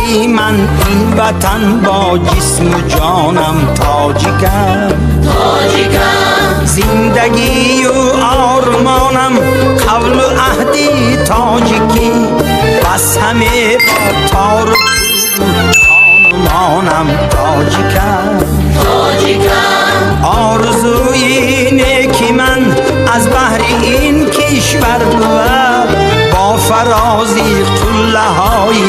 بهری من این وطن با جسم و جانم تاجیکم زندگی و آرمانم قول و عهدی تاجیکی بس همه با تار و خانمانم تاجیکم آرزوی نیکی من از بحر این کشور بود با فرازی قله های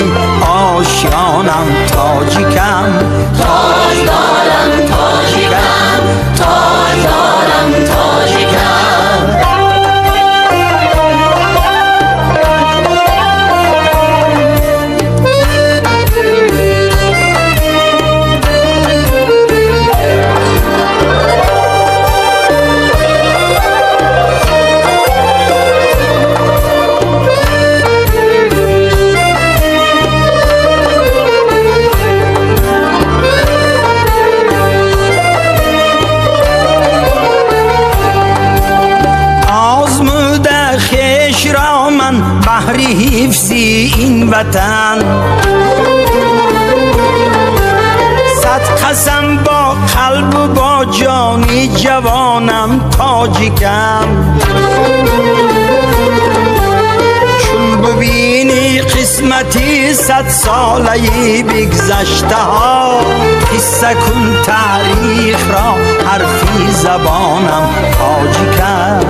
آشیانم تاجیکم تاج دارم تاجیکم تاج دارم تاجیکم بحری حفظی این وطن صد قسم با قلب و با جانی جوانم تاجیکم چون ببینی قسمتی 100 ساله‌ای بگذشته ها قصه کن تاریخ را حرفی زبانم تاجیکم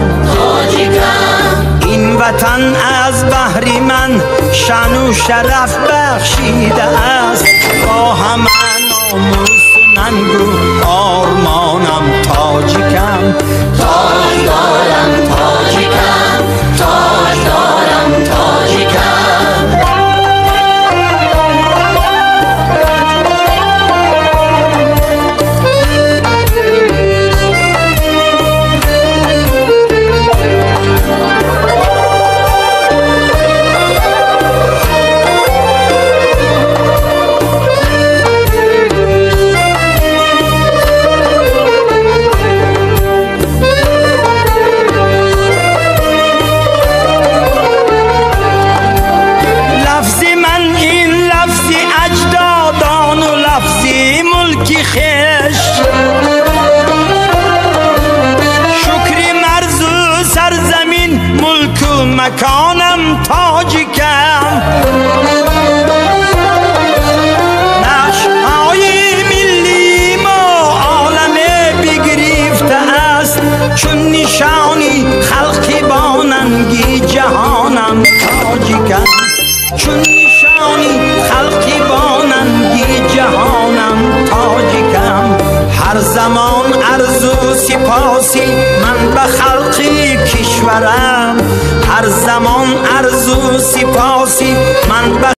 این وطن از بحر من شان و شرف بخشیده است با همه ناموس و ننگ و آرمانم تاجیکم تاج دارم تاجیکم تاج دارم تاجیکم مکانم تاجیکم نقش‌های ملی ما عالمه بگرفته است چون نشانی خلقی با ننگی جهانم تاجیکم چون نشانی خلقی با ننگی جهانم تاجیکم هر زمان عرض و سپاسی من به خلقی کشورم هر زمان عرض و سپاسی من به